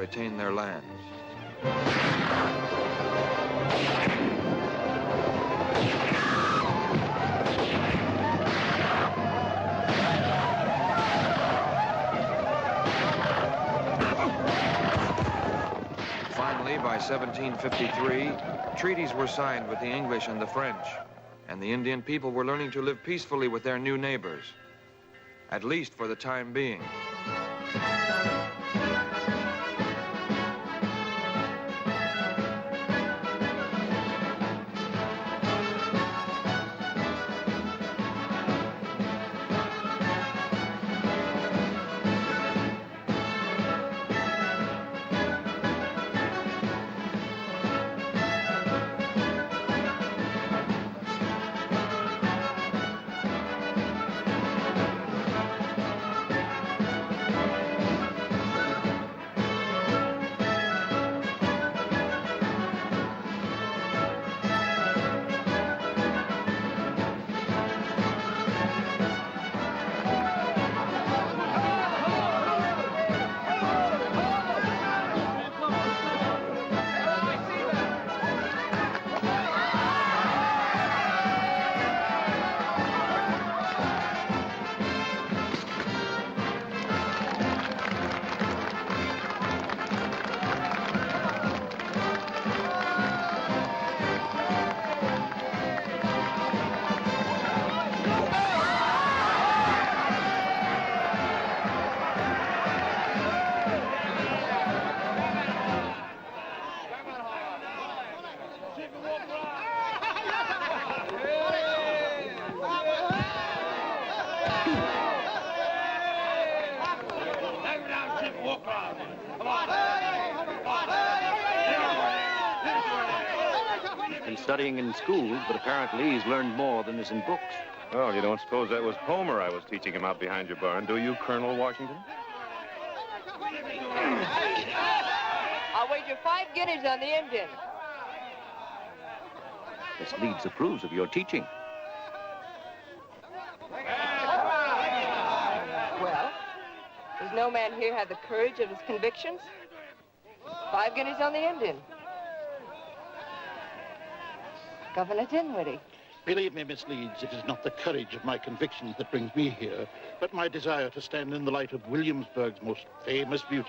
attain their lands. Finally, by 1753, treaties were signed with the English and the French, and the Indian people were learning to live peacefully with their new neighbors, at least for the time being. Been studying in school, but apparently he's learned more than is in books. Well, you don't suppose that was Homer I was teaching him out behind your barn, do you, Colonel Washington? I'll wager 5 guineas on the Indian. Miss Leeds approves of your teaching. Well, does no man here have the courage of his convictions? 5 guineas on the Indian. Governor Dinwiddie. Believe me, Miss Leeds, it is not the courage of my convictions that brings me here, but my desire to stand in the light of Williamsburg's most famous beauty.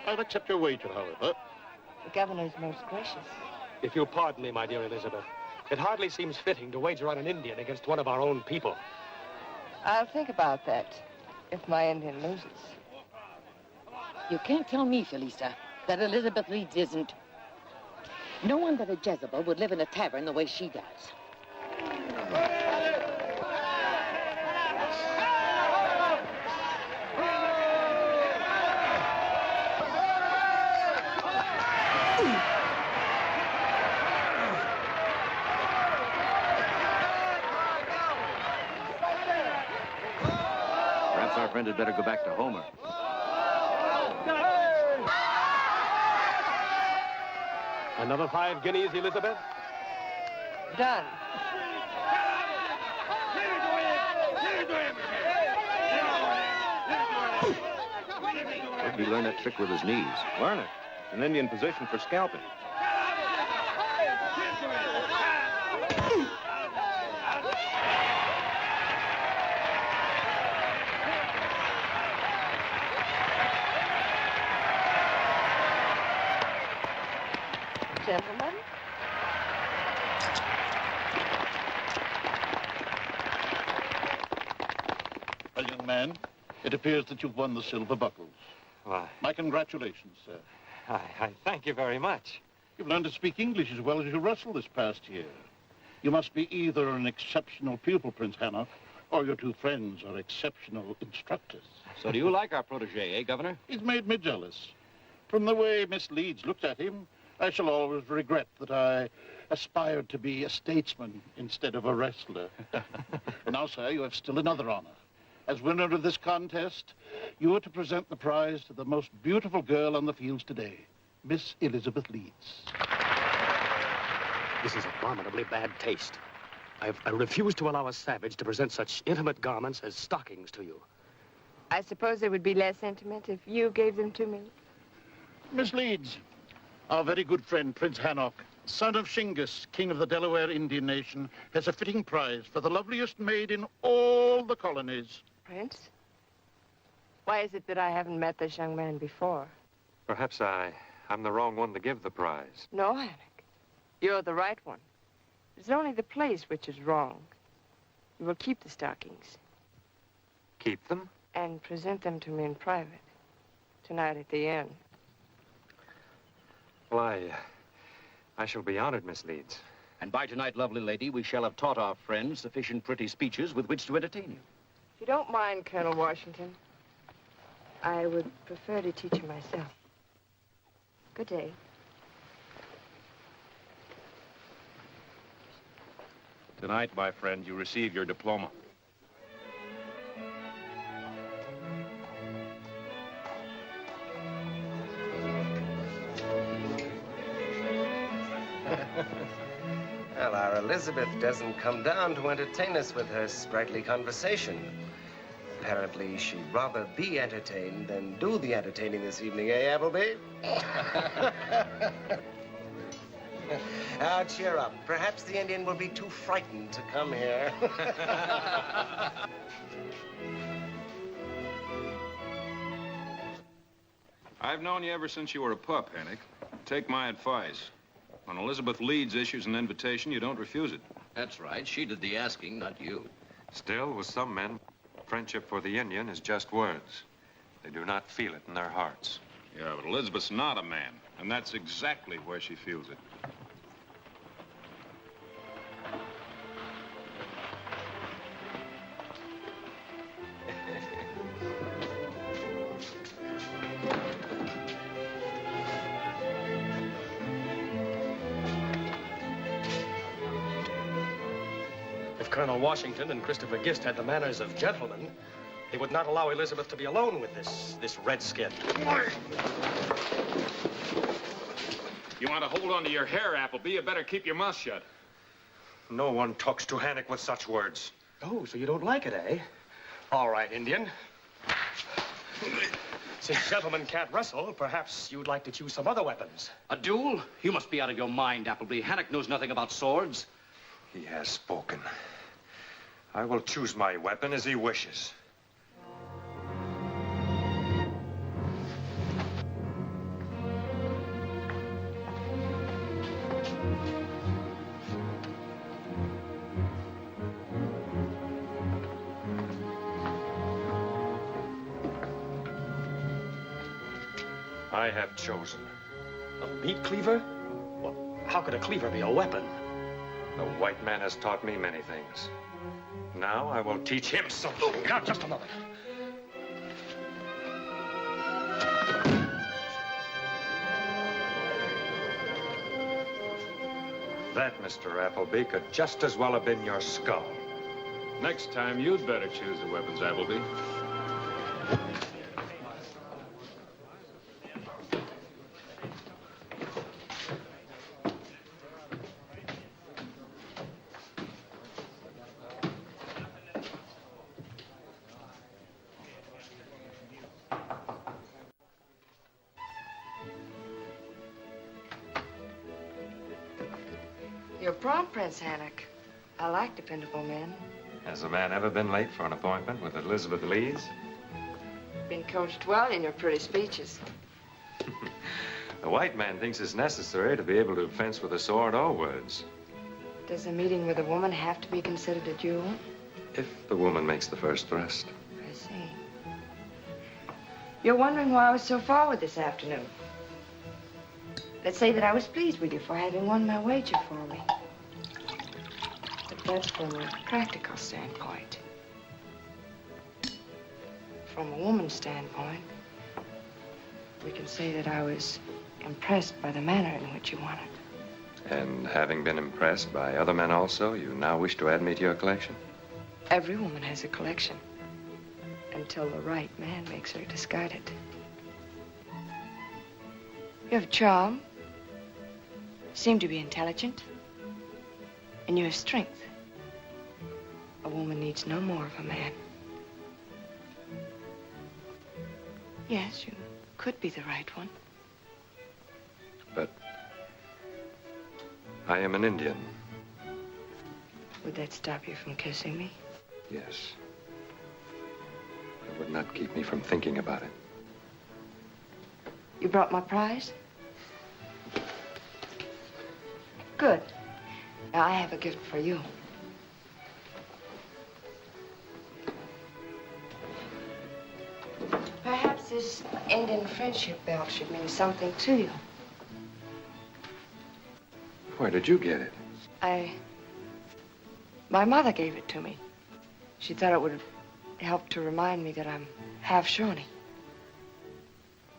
I'll accept your wager, however. The governor's most gracious. If you'll pardon me, my dear Elizabeth, it hardly seems fitting to wager on an Indian against one of our own people. I'll think about that if my Indian loses. You can't tell me, Felisa, that Elizabeth Leeds isn't. No one but a Jezebel would live in a tavern the way she does. Perhaps our friend had better go back to Homer. Another 5 guineas, Elizabeth? Done. Where'd he learn that trick with his knees? Learn it. It's an Indian position for scalping. Gentlemen. Well, young man, it appears that you've won the silver buckles. Why, My congratulations, sir. I thank you very much. You've learned to speak English as well as you wrestle this past year. You must be either an exceptional pupil, Prince Hannah, or your two friends are exceptional instructors. So do you like our protege, eh, Governor? He's made me jealous. From the way Miss Leeds looked at him, I shall always regret that I aspired to be a statesman instead of a wrestler. Now, sir, you have still another honor. As winner of this contest, you are to present the prize to the most beautiful girl on the fields today, Miss Elizabeth Leeds. This is abominably bad taste. I refuse to allow a savage to present such intimate garments as stockings to you. I suppose they would be less intimate if you gave them to me. Miss Leeds, our very good friend, Prince Hannock, son of Shingus, king of the Delaware Indian nation, has a fitting prize for the loveliest maid in all the colonies. Prince? Why is it that I haven't met this young man before? Perhaps I'm the wrong one to give the prize. No, Hannock. You're the right one. It's only the place which is wrong. You will keep the stockings Keep them? and present them to me in private. Tonight at the inn. Well, I shall be honored, Miss Leeds. And by tonight, lovely lady, we shall have taught our friends sufficient pretty speeches with which to entertain you. If you don't mind, Colonel Washington, I would prefer to teach you myself. Good day. Tonight, my friend, you receive your diploma. Well, our Elizabeth doesn't come down to entertain us with her sprightly conversation. Apparently, she'd rather be entertained than do the entertaining this evening, eh, Appleby? Now, cheer up. Perhaps the Indian will be too frightened to come here. I've known you ever since you were a pup, Hannock. Take my advice. When Elizabeth Leeds issues an invitation, you don't refuse it. That's right. She did the asking, not you. Still, with some men, friendship for the Indian is just words. They do not feel it in their hearts. Yeah, but Elizabeth's not a man, and that's exactly where she feels it. If Colonel Washington and Christopher Gist had the manners of gentlemen, they would not allow Elizabeth to be alone with this redskin. You want to hold on to your hair, Appleby, you better keep your mouth shut. No one talks to Hannock with such words. Oh, so you don't like it, eh? All right, Indian. Since gentlemen can't wrestle, perhaps you'd like to choose some other weapons. A duel? You must be out of your mind, Appleby. Hannock knows nothing about swords. He has spoken. I will choose my weapon as he wishes. I have chosen. A meat cleaver? Well, how could a cleaver be a weapon? The white man has taught me many things. Now I will teach him something. Oh, now, just a moment. That, Mr. Appleby, could just as well have been your skull. Next time, you'd better choose the weapons, Appleby. You're prompt, Prince Hannock. I like dependable men. Has a man ever been late for an appointment with Elizabeth Leeds? Been coached well in your pretty speeches. The white man thinks it's necessary to be able to fence with a sword or words. Does a meeting with a woman have to be considered a duel? If the woman makes the first thrust. I see. You're wondering why I was so forward this afternoon. Let's say that I was pleased with you for having won my wager for me. But that's from a practical standpoint. From a woman's standpoint, we can say that I was impressed by the manner in which you won it. And having been impressed by other men also, you now wish to add me to your collection? Every woman has a collection. Until the right man makes her discard it. You have charm. Seem to be intelligent. And you have strength. A woman needs no more of a man. Yes, you could be the right one. I am an Indian. Would that stop you from kissing me? Yes. It would not keep me from thinking about it. You brought my prize? Good. Now, I have a gift for you. Perhaps this Indian friendship belt should mean something to you. Where did you get it? My mother gave it to me. She thought it would help to remind me that I'm half Shawnee.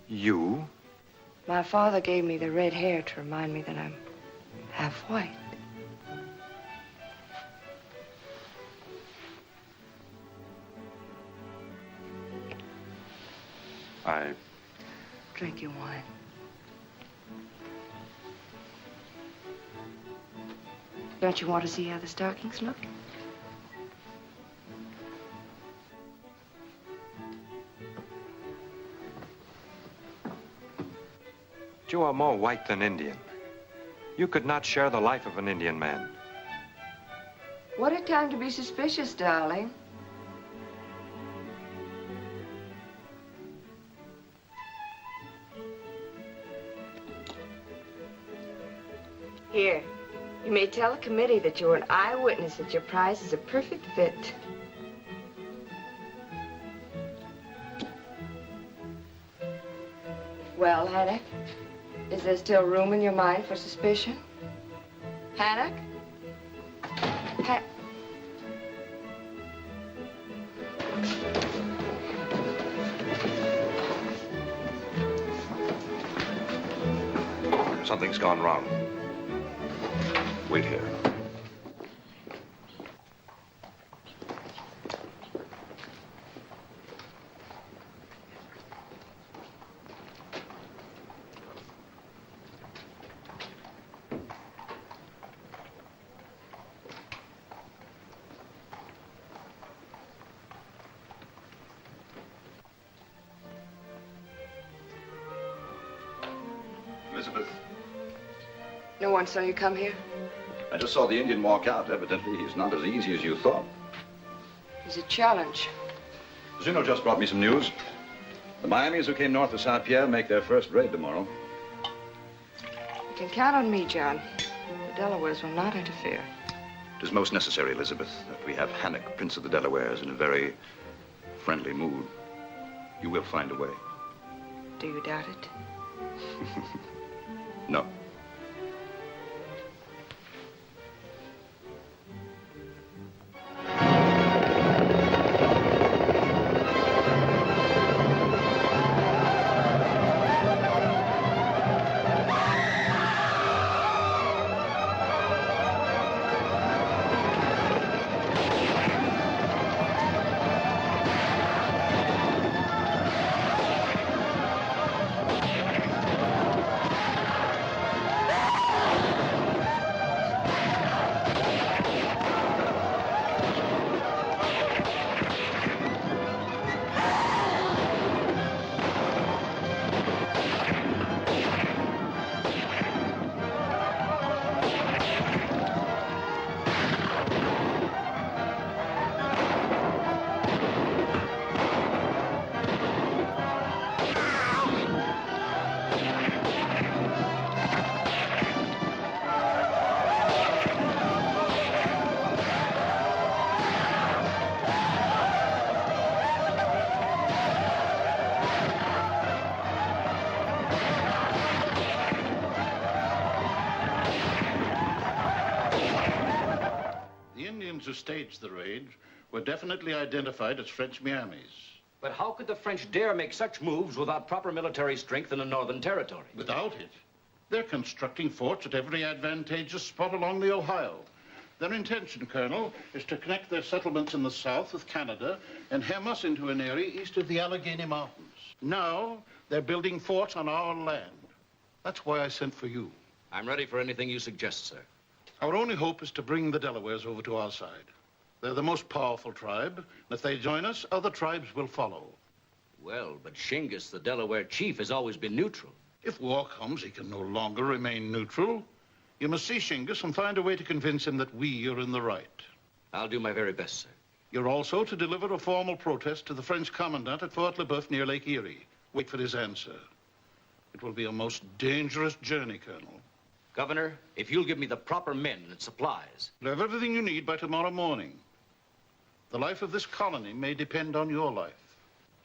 You? My father gave me the red hair to remind me that I'm half white. Drink your wine. Don't you want to see how the stockings look? You are more white than Indian. You could not share the life of an Indian man. What a time to be suspicious, darling. Here, you may tell the committee that you're an eyewitness that your prize is a perfect fit. Well, Hannock, is there still room in your mind for suspicion? Hannock? Something's gone wrong. Wait here. Elizabeth, No one saw you come here? I just saw the Indian walk out. Evidently, he's not as easy as you thought. He's a challenge. Zeno just brought me some news. The Miamis who came north of St. Pierre make their first raid tomorrow. You can count on me, John. The Delawares will not interfere. It is most necessary, Elizabeth, that we have Hannock, Prince of the Delawares, in a very friendly mood. You will find a way. Do you doubt it? No. Who staged the raid were definitely identified as French Miamis. But how could the French dare make such moves without proper military strength in the Northern Territory? Without it, they're constructing forts at every advantageous spot along the Ohio. Their intention, Colonel, is to connect their settlements in the south with Canada and hem us into an area east of the Allegheny Mountains. Now, they're building forts on our land. That's why I sent for you. I'm ready for anything you suggest, sir. Our only hope is to bring the Delawares over to our side. They're the most powerful tribe, and if they join us, other tribes will follow. Well, but Shingus, the Delaware chief, has always been neutral. If war comes, he can no longer remain neutral. You must see Shingus and find a way to convince him that we are in the right. I'll do my very best, sir. You're also to deliver a formal protest to the French commandant at Fort LeBoeuf near Lake Erie. Wait for his answer. It will be a most dangerous journey, Colonel. Governor, if you'll give me the proper men and supplies. You'll have everything you need by tomorrow morning. The life of this colony may depend on your life.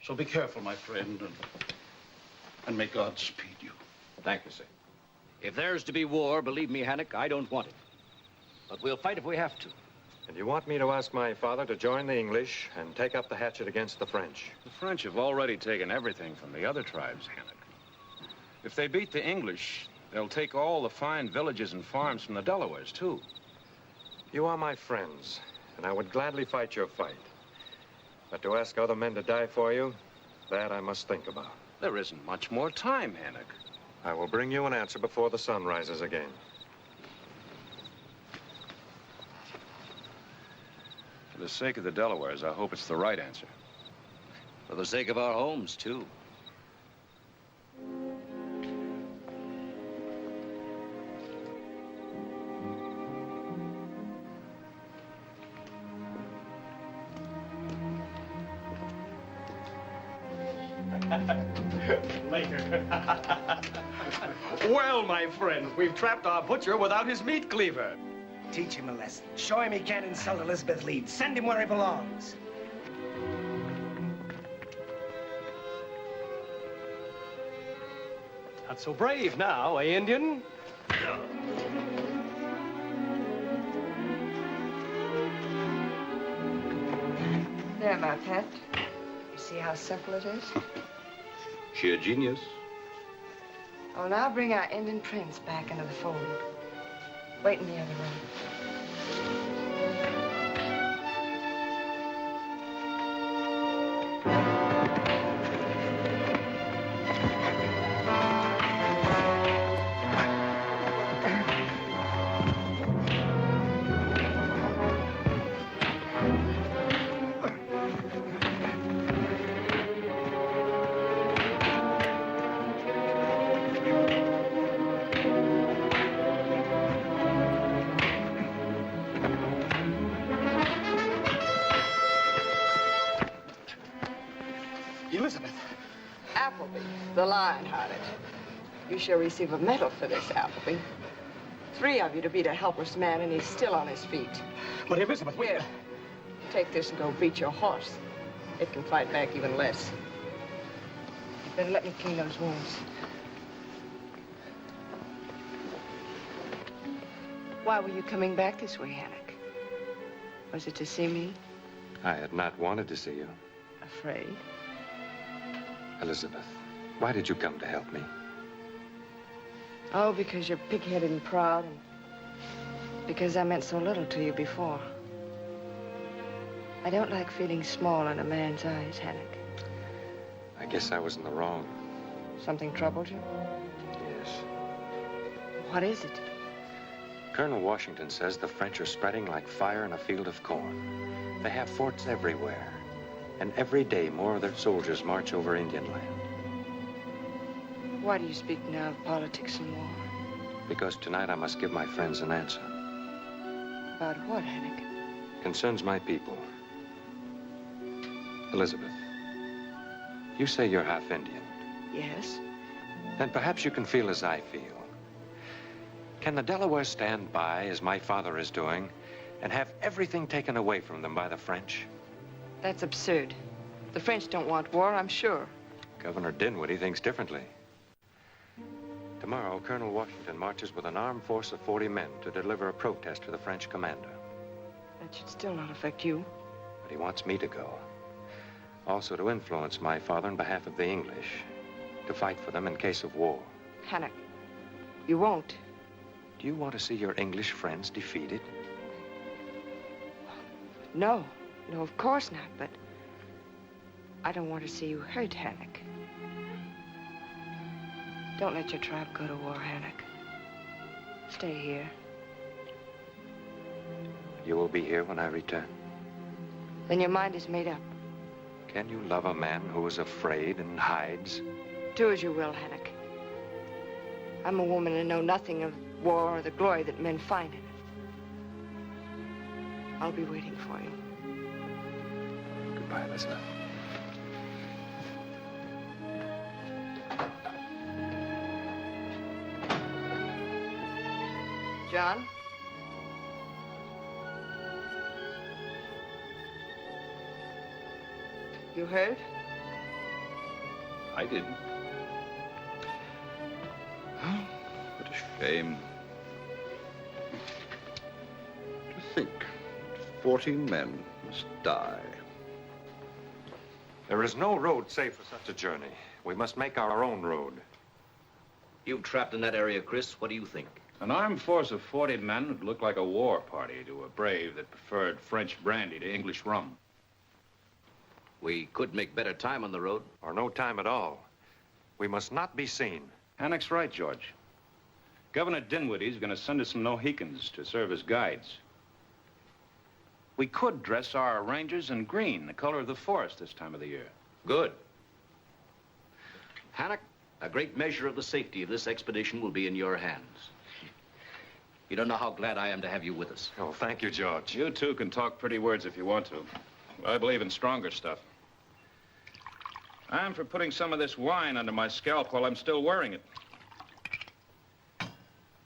So be careful, my friend, and may God speed you. Thank you, sir. If there's to be war, believe me, Hannock, I don't want it. But we'll fight if we have to. And you want me to ask my father to join the English and take up the hatchet against the French? The French have already taken everything from the other tribes, Hannock. If they beat the English, they'll take all the fine villages and farms from the Delawares, too. You are my friends, and I would gladly fight your fight. But to ask other men to die for you, that I must think about. There isn't much more time, Hannock. I will bring you an answer before the sun rises again. For the sake of the Delawares, I hope it's the right answer. For the sake of our homes, too. Later. Well, my friends, we've trapped our butcher without his meat cleaver. Teach him a lesson. Show him he can't insult Elizabeth Leeds. Send him where he belongs. Not so brave now, eh, Indian? There, my pet. You see how simple it is? Sheer genius. I'll now bring our Indian prince back into the fold. Wait in the other room. Elizabeth. Appleby, the lion-hearted. You shall receive a medal for this, Appleby. 3 of you to beat a helpless man, and he's still on his feet. But Elizabeth, Here, take this and go beat your horse. It can fight back even less. You better let me clean those wounds. Why were you coming back this way, Hannock? Was it to see me? I had not wanted to see you. Afraid? Elizabeth, why did you come to help me? Oh, because you're pig-headed and proud, and because I meant so little to you before. I don't like feeling small in a man's eyes, Hannock. I guess I was in the wrong. Something troubled you? Yes. What is it? Colonel Washington says the French are spreading like fire in a field of corn. They have forts everywhere. And every day, more of their soldiers march over Indian land. Why do you speak now of politics and war? Because tonight I must give my friends an answer. About what, Hannock? Concerns my people. Elizabeth, you say you're half Indian. Yes? Then perhaps you can feel as I feel. Can the Delawares stand by, as my father is doing, and have everything taken away from them by the French? That's absurd. The French don't want war, I'm sure. Governor Dinwiddie thinks differently. Tomorrow, Colonel Washington marches with an armed force of 40 men to deliver a protest to the French commander. That should still not affect you. But he wants me to go. Also to influence my father on behalf of the English, to fight for them in case of war. Hannock, you won't. Do you want to see your English friends defeated? No. No, of course not, but I don't want to see you hurt, Hannock. Don't let your tribe go to war, Hannock. Stay here. You will be here when I return. Then your mind is made up. Can you love a man who is afraid and hides? Do as you will, Hannock. I'm a woman and know nothing of war or the glory that men find in it. I'll be waiting for you. Goodbye, Elizabeth. John? You heard? I didn't. What a shame. To think, 40 men must die. There is no road safe for such a journey. We must make our own road. You trapped in that area, Chris. What do you think? An armed force of 40 men would look like a war party to a brave that preferred French brandy to English rum. We could make better time on the road. Or no time at all. We must not be seen. Hannock's right, George. Governor Dinwiddie's going to send us some Mohicans to serve as guides. We could dress our Rangers in green, the color of the forest this time of the year. Good. Hannock, a great measure of the safety of this expedition will be in your hands. You don't know how glad I am to have you with us. Oh, thank you, George. You two can talk pretty words if you want to. I believe in stronger stuff. I'm for putting some of this wine under my scalp while I'm still wearing it.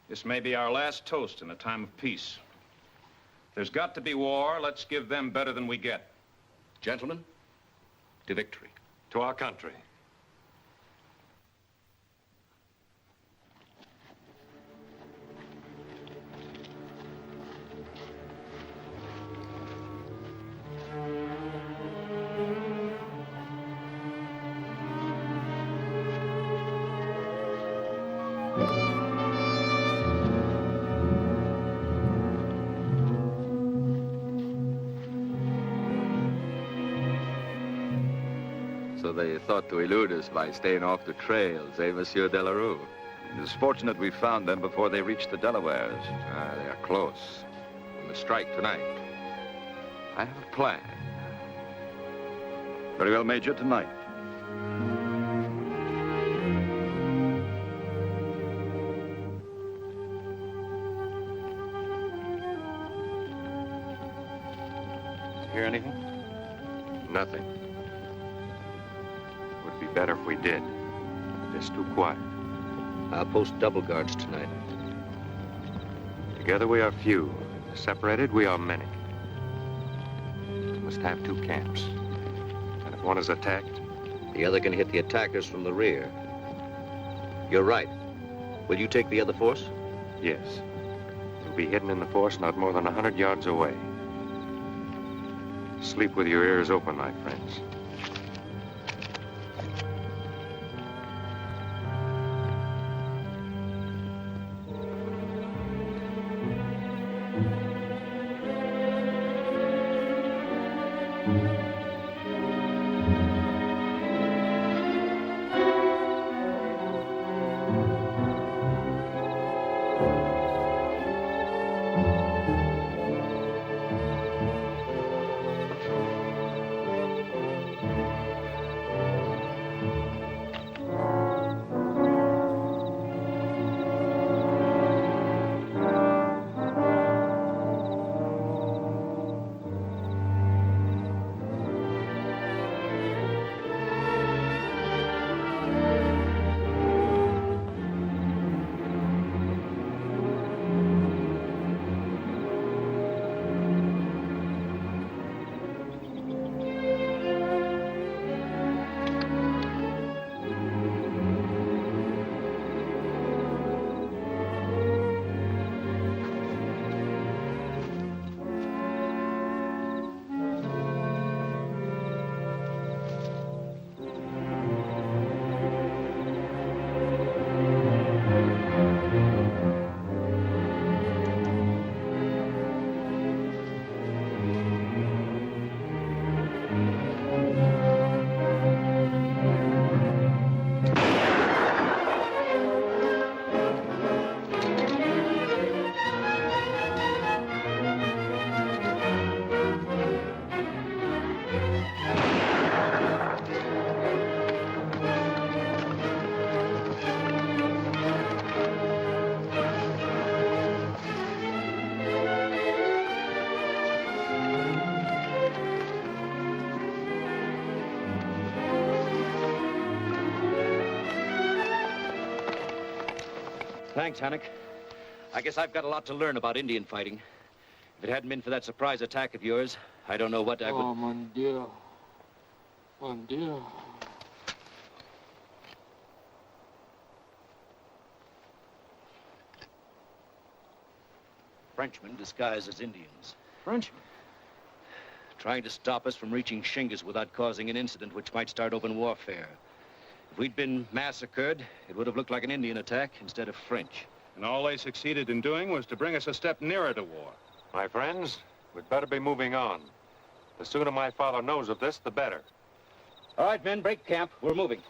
This may be our last toast in a time of peace. If there's got to be war, let's give them better than we get. Gentlemen, to victory. To our country. So they thought to elude us by staying off the trails, eh, Monsieur Delarue? It is fortunate we found them before they reached the Delawares. They are close. We must strike tonight. I have a plan. Very well, Major, tonight. Hear anything? Nothing. Would be better if we did. It's too quiet. I'll post double guards tonight. Together we are few. Separated we are many. We must have two camps. And if one is attacked, The other can hit the attackers from the rear. You're right. Will you take the other force? yes. We'll be hidden in the forest not more than 100 yards away. Sleep with your ears open, my friends. Thanks, Hannock. I guess I've got a lot to learn about Indian fighting. If it hadn't been for that surprise attack of yours, I don't know what I would... Oh, mon Dieu. Mon Dieu. Frenchmen disguised as Indians. Frenchmen? Trying to stop us from reaching Shingas without causing an incident which might start open warfare. If we'd been massacred, it would have looked like an Indian attack instead of French. And all they succeeded in doing was to bring us a step nearer to war. My friends, we'd better be moving on. The sooner my father knows of this, the better. All right, men, break camp. We're moving.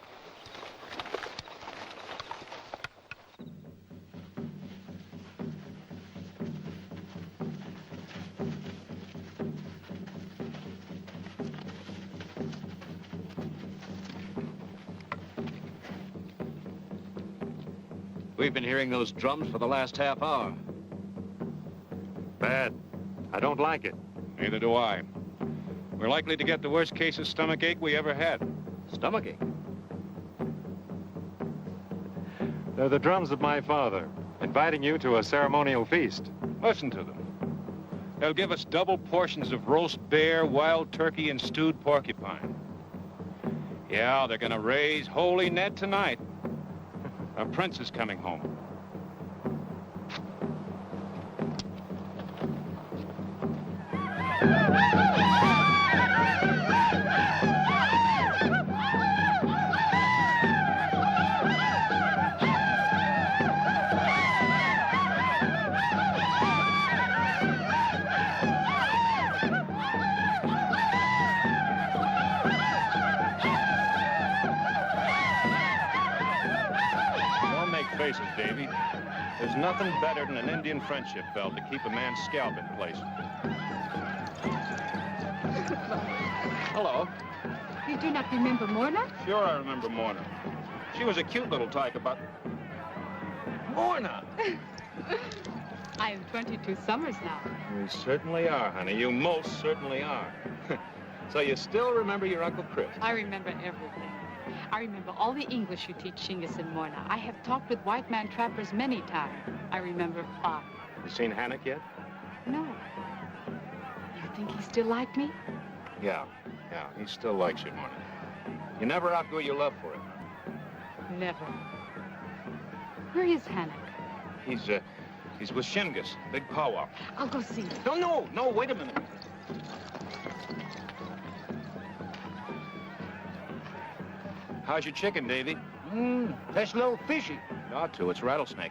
We've been hearing those drums for the last half hour. Bad. I don't like it. Neither do I. We're likely to get the worst case of stomachache we ever had. Stomachache? They're the drums of my father, inviting you to a ceremonial feast. Listen to them. They'll give us double portions of roast bear, wild turkey, and stewed porcupine. Yeah, they're gonna raise Holy Ned tonight. A prince is coming home. Faces, Davy. There's nothing better than an Indian friendship belt to keep a man's scalp in place. Hello. You do not remember Morna? Sure, I remember Morna. She was a cute little tyke about... Morna! I am 22 summers now. You certainly are, honey. You most certainly are. So you still remember your Uncle Chris? I remember everything. I remember all the English you teach Shingas and Morna. I have talked with white man trappers many times. I remember Father. You seen Hannock yet? No. You think he still liked me? Yeah, he still likes you, Morna. You never outgrew your love for him. Never. Where is Hannock? He's with Shingas, big powwow. I'll go see him. No, wait a minute. How's your chicken, Davy? That's a little fishy. You ought to. It's rattlesnake.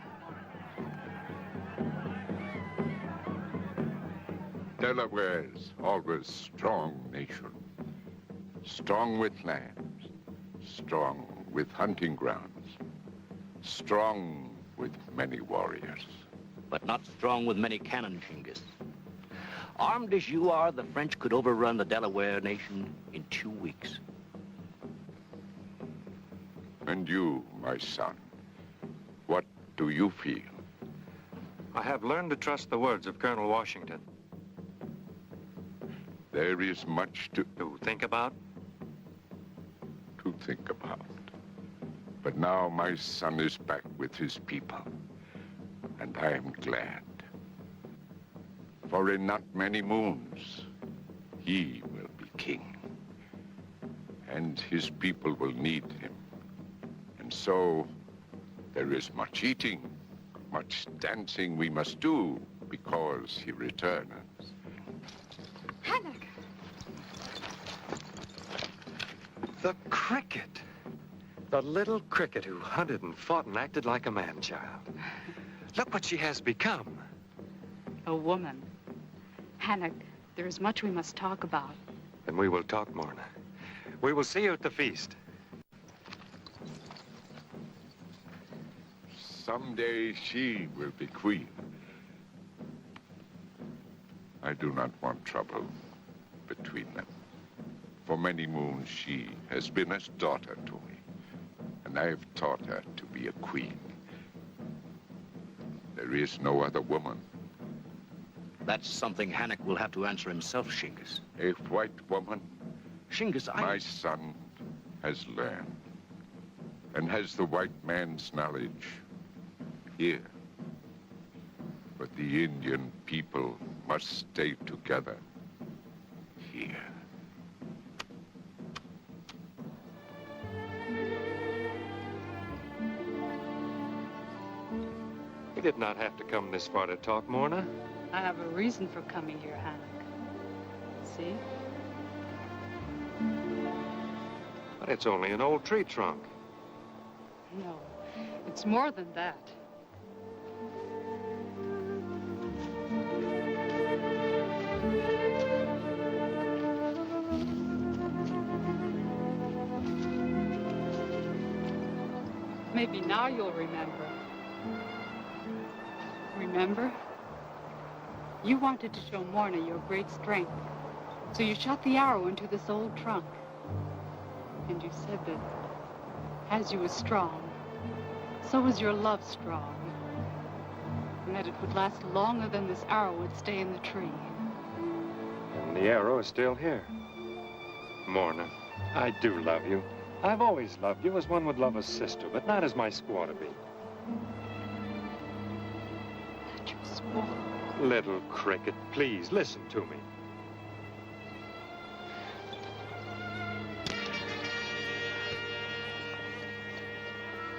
Delawares, always strong nation. Strong with lands. Strong with hunting grounds. Strong with many warriors. But not strong with many cannon, Shingas. Armed as you are, the French could overrun the Delaware nation in 2 weeks. And you, my son, what do you feel? I have learned to trust the words of Colonel Washington. There is much to think about. To think about. But now my son is back with his people, and I am glad. For in not many moons, he will be king, and his people will need him. And so, there is much eating, much dancing we must do, because he returns. Hannock! The cricket. The little cricket who hunted and fought and acted like a man-child. Look what she has become. A woman. Hannock, there is much we must talk about. Then we will talk, Morna. We will see you at the feast. Someday she will be queen. I do not want trouble between them. For many moons she has been as daughter to me, and I have taught her to be a queen. There is no other woman. That's something Hannock will have to answer himself, Shingas. A white woman? Shingas, My son has learned, and has the white man's knowledge. here. But the Indian people must stay together here. You did not have to come this far to talk, Morna. I have a reason for coming here, Hannock. See? But it's only an old tree trunk. No, it's more than that. Maybe now you'll remember. Remember? You wanted to show Morna your great strength, so you shot the arrow into this old trunk. And you said that as you were strong, so was your love strong, and that it would last longer than this arrow would stay in the tree. And the arrow is still here. Morna, I do love you. I've always loved you as one would love a sister, but not as my squaw to be. Not your squaw. Little cricket, please listen to me.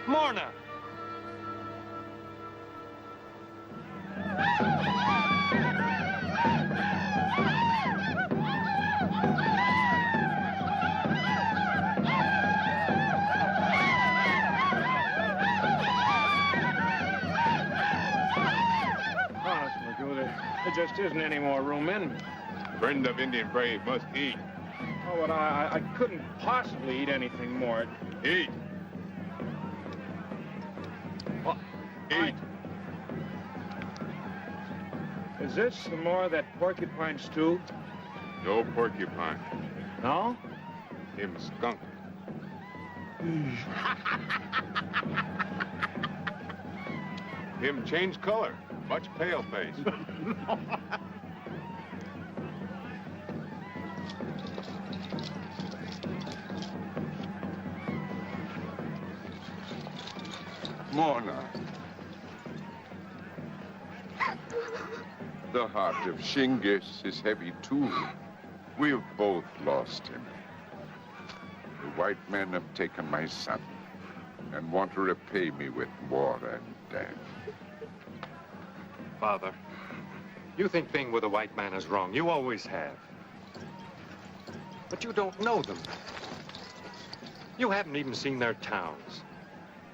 Morna! There just isn't any more room in me. Friend of Indian brave must eat. Oh, but I couldn't possibly eat anything more. Eat. Well, Eat. Is this some more of that porcupine stew? No porcupine. No? Him skunk. Him change color. Much pale face. Morna. The heart of Shingiz is heavy too. We've both lost him. The white men have taken my son and want to repay me with war and death. Father, you think being with a white man is wrong. You always have. But you don't know them. You haven't even seen their towns.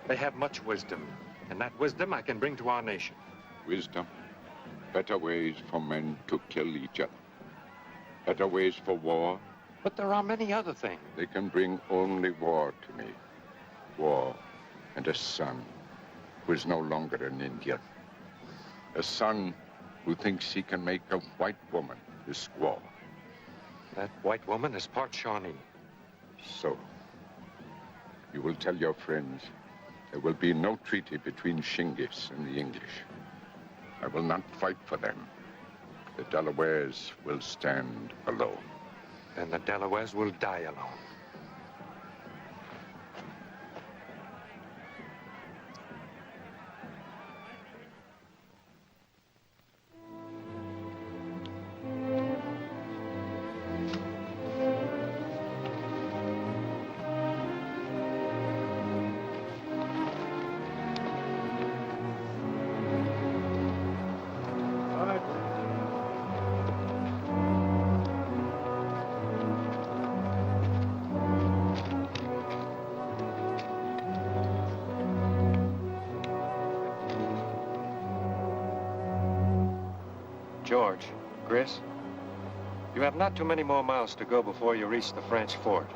They have much wisdom, and that wisdom I can bring to our nation. Wisdom. Better ways for men to kill each other. Better ways for war. But there are many other things. They can bring only war to me. War and a son who is no longer an Indian. A son who thinks he can make a white woman his squaw. That white woman is part Shawnee. So, you will tell your friends there will be no treaty between Shingiz and the English. I will not fight for them. The Delawares will stand alone. Then the Delawares will die alone. George, Chris, you have not too many more miles to go before you reach the French fort.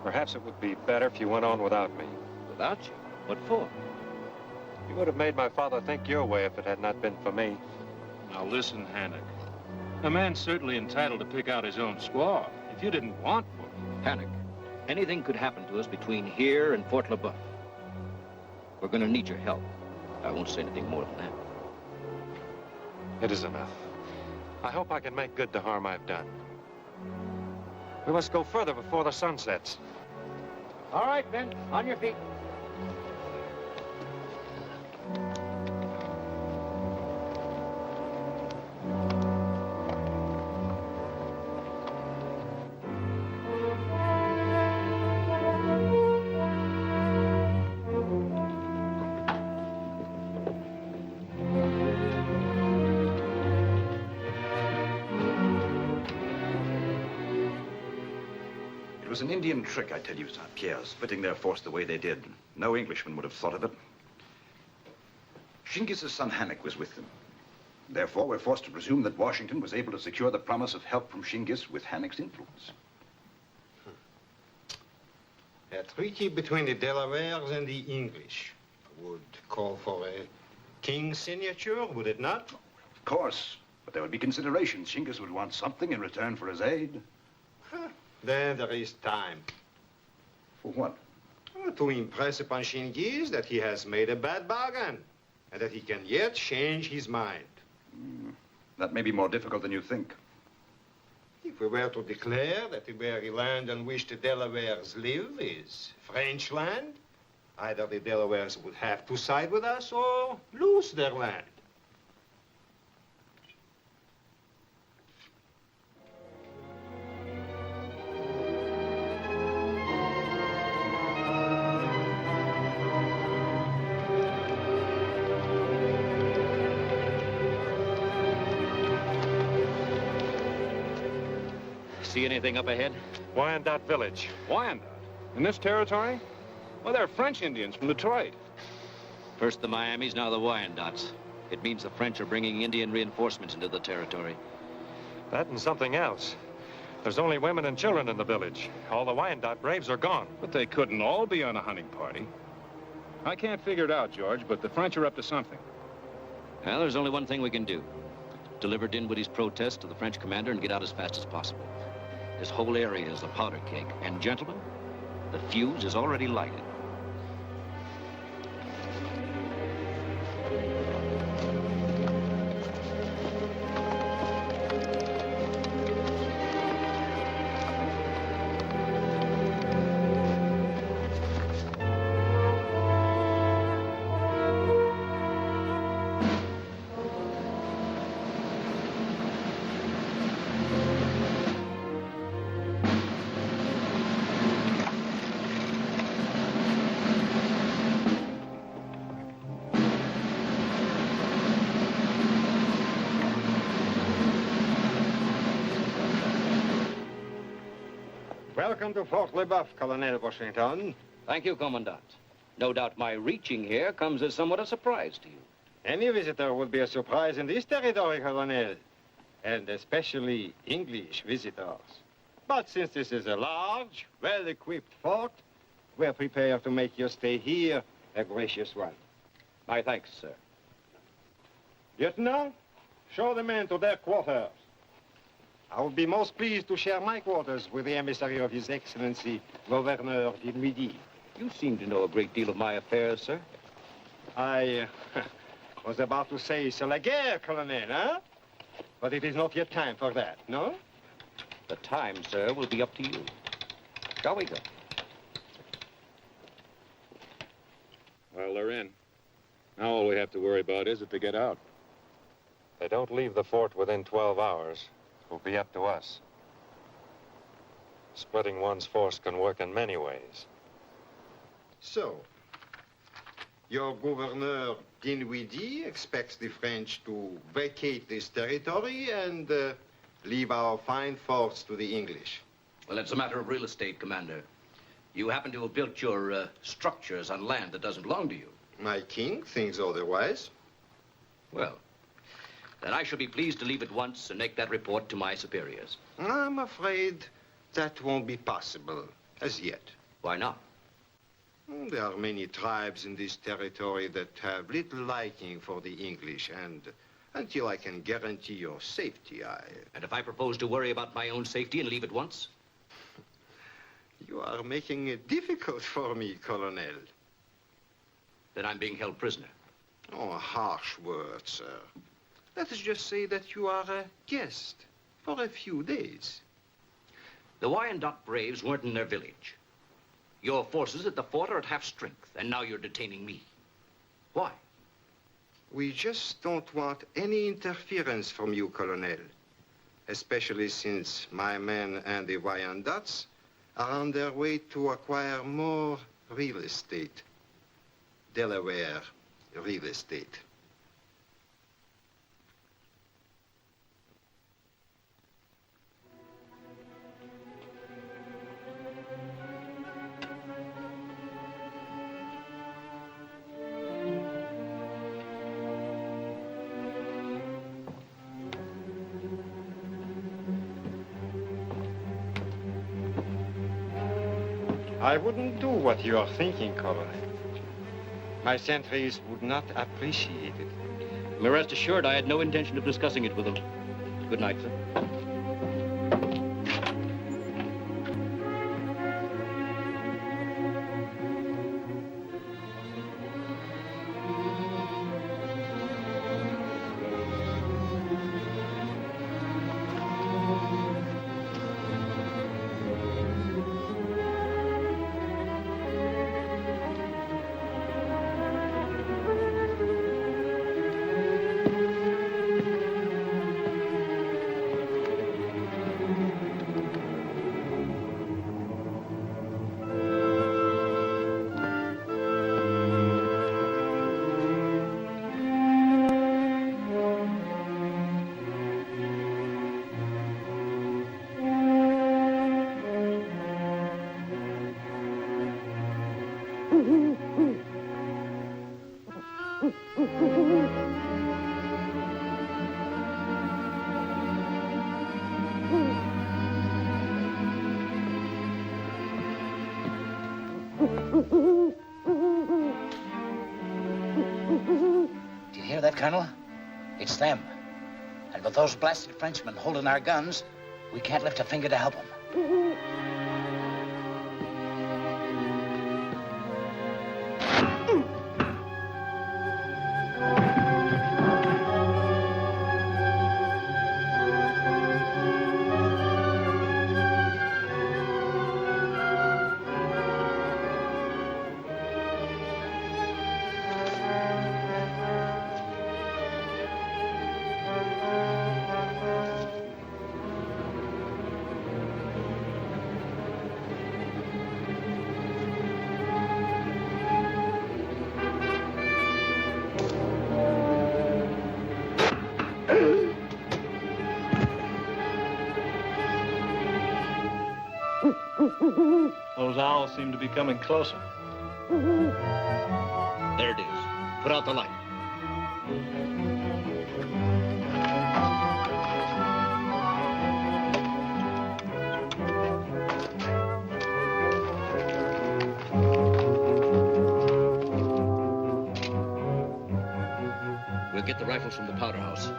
Perhaps it would be better if you went on without me. Without you? What for? You would have made my father think your way if it had not been for me. Now listen, Hannock. A man's certainly entitled to pick out his own squaw. If you didn't want one. Hannock, anything could happen to us between here and Fort LeBeuf. We're going to need your help. I won't say anything more than that. It is enough. I hope I can make good the harm I've done. We must go further before the sun sets. All right, then. On your feet. was an Indian trick, I tell you, St. Pierre, splitting their force the way they did. No Englishman would have thought of it. Shingis' son Hannik was with them. Therefore, we're forced to presume that Washington was able to secure the promise of help from Shingis with Hannik's influence. A treaty between the Delawares and the English would call for a king's signature, would it not? Of course, but there would be considerations. Shingis would want something in return for his aid. Then there is time. For what? To impress upon Shingis that he has made a bad bargain and that he can yet change his mind. That may be more difficult than you think. If we were to declare that the very land on which the Delawares live is French land, either the Delawares would have to side with us or lose their land. See anything up ahead? Wyandotte Village. Wyandotte? In this territory? Well, they're French Indians from Detroit. First the Miamis, now the Wyandottes. It means the French are bringing Indian reinforcements into the territory. That and something else. There's only women and children in the village. All the Wyandotte braves are gone. But they couldn't all be on a hunting party. I can't figure it out, George, but the French are up to something. Well, there's only one thing we can do. Deliver Dinwiddie's protest to the French commander and get out as fast as possible. This whole area is a powder keg. And, gentlemen, the fuse is already lighted. Welcome to Fort LeBoeuf, Colonel Washington. Thank you, Commandant. No doubt my reaching here comes as somewhat a surprise to you. Any visitor would be a surprise in this territory, Colonel, and especially English visitors. But since this is a large, well-equipped fort, we're prepared to make your stay here a gracious one. My thanks, sir. Lieutenant, show the men to their quarters. I would be most pleased to share my quarters with the emissary of His Excellency, Gouverneur Dinwiddie. You seem to know a great deal of my affairs, sir. I was about to say, c'est la guerre, Colonel, huh? But it is not yet time for that, no? The time, sir, will be up to you. Shall we go? Well, they're in. Now all we have to worry about is that they get out. They don't leave the fort within 12 hours. It will be up to us. Splitting one's force can work in many ways. So, your Gouverneur Dinwiddie expects the French to vacate this territory and leave our fine forts to the English. Well, it's a matter of real estate, Commander. You happen to have built your structures on land that doesn't belong to you. My king thinks otherwise. Well, then I shall be pleased to leave at once and make that report to my superiors. I'm afraid that won't be possible as yet. Why not? There are many tribes in this territory that have little liking for the English, and until I can guarantee your safety, And if I propose to worry about my own safety and leave at once? You are making it difficult for me, Colonel. Then I'm being held prisoner. Oh, harsh words, sir. Let us just say that you are a guest for a few days. The Wyandotte Braves weren't in their village. Your forces at the fort are at half strength, and now you're detaining me. Why? We just don't want any interference from you, Colonel. Especially since my men and the Wyandottes are on their way to acquire more real estate. Delaware real estate. I wouldn't do what you are thinking, Colonel. My sentries would not appreciate it. Well, rest assured, I had no intention of discussing it with them. Good night, sir. Do you hear that, Colonel? It's them. And with those blasted Frenchmen holding our guns, we can't lift a finger to help them. Those owls seem to be coming closer. There it is. Put out the light. We'll get the rifles from the powder house.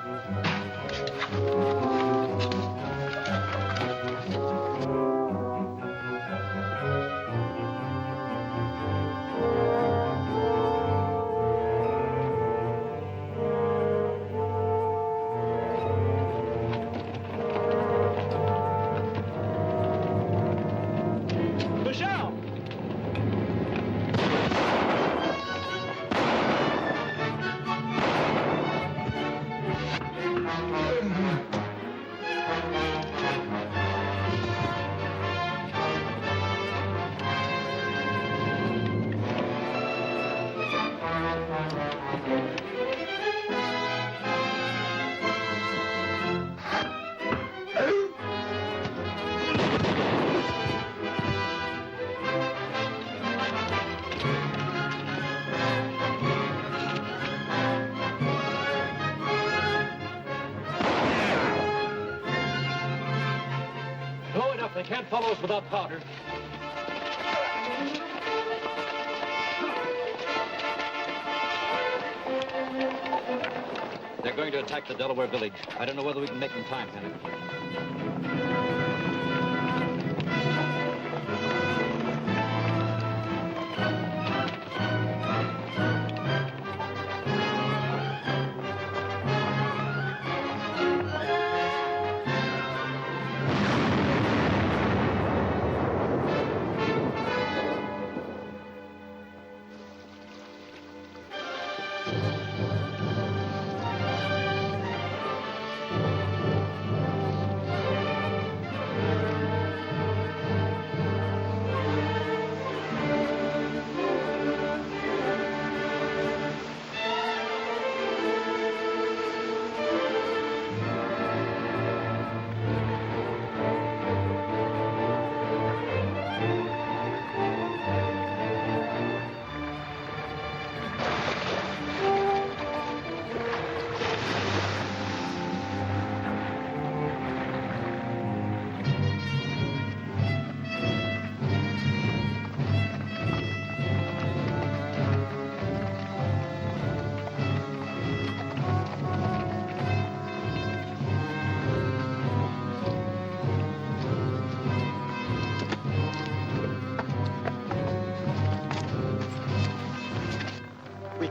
They can't follow us without powder. They're going to attack the Delaware village. I don't know whether we can make them time, Henry.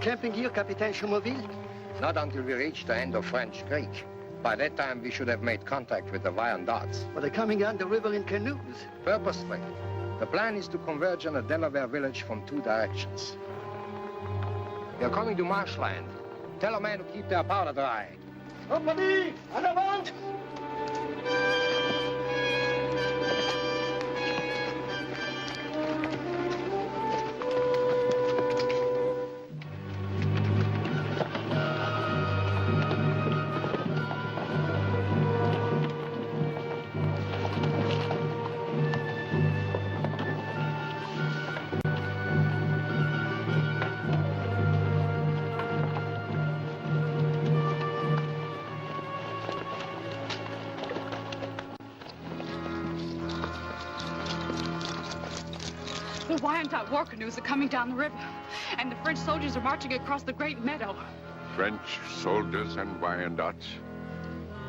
camping here, Capitaine Chaumoville? Not until we reach the end of French Creek. By that time, we should have made contact with the Wyandottes. Well, they're coming down the river in canoes. Purposely. The plan is to converge on a Delaware village from 2 directions. They're coming to marshland. Tell a man to keep their powder dry. Compagnie, en avant! The Wyandot war canoes are coming down the river, and the French soldiers are marching across the great meadow. French soldiers and Wyandots.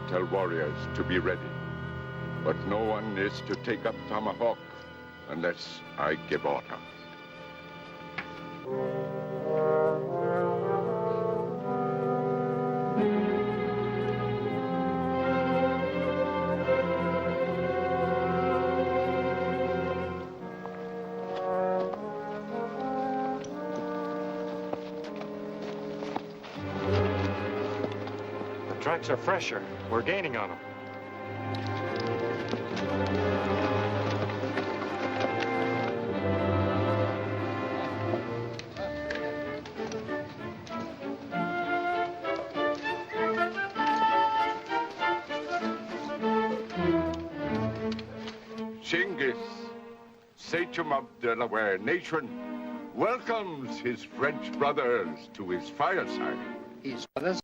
Tell warriors to be ready. But no one is to take up tomahawk unless I give order. The tracks are fresher. We're gaining on them. Genghis, sachem of Delaware nation, welcomes his French brothers to his fireside. His brothers?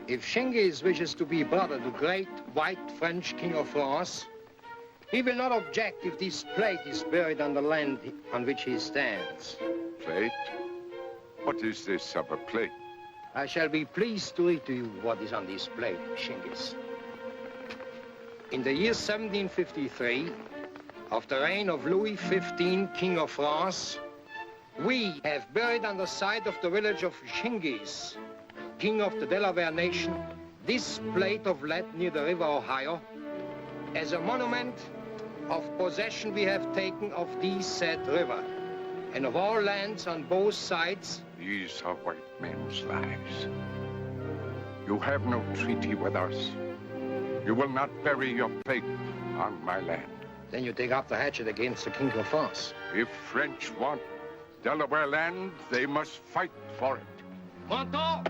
If Genghis wishes to be brother to great white French King of France, he will not object if this plate is buried on the land on which he stands. Plate? What is this of a plate? I shall be pleased to read to you what is on this plate, Genghis. In the year 1753, of the reign of Louis XV, King of France, we have buried on the site of the village of Genghis, King of the Delaware nation, this plate of lead near the river Ohio, as a monument of possession we have taken of the said river, and of all lands on both sides. These are white men's lives. You have no treaty with us. You will not bury your plate on my land. Then you take up the hatchet against the King of France. If French want Delaware land, they must fight for it. Monto!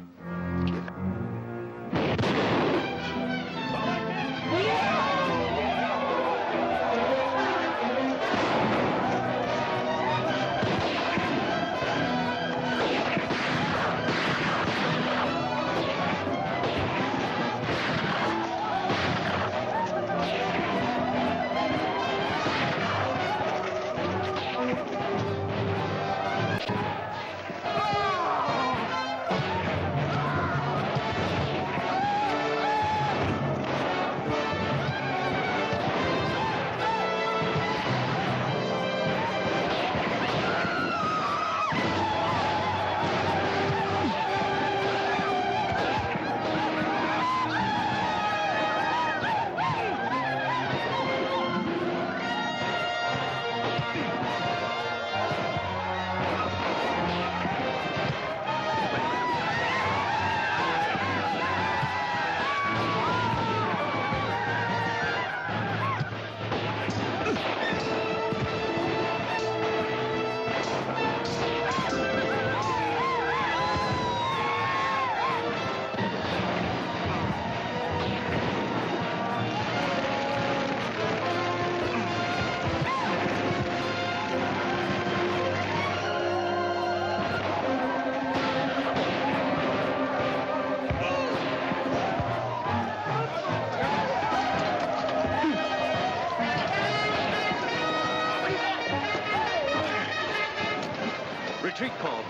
Retreat call.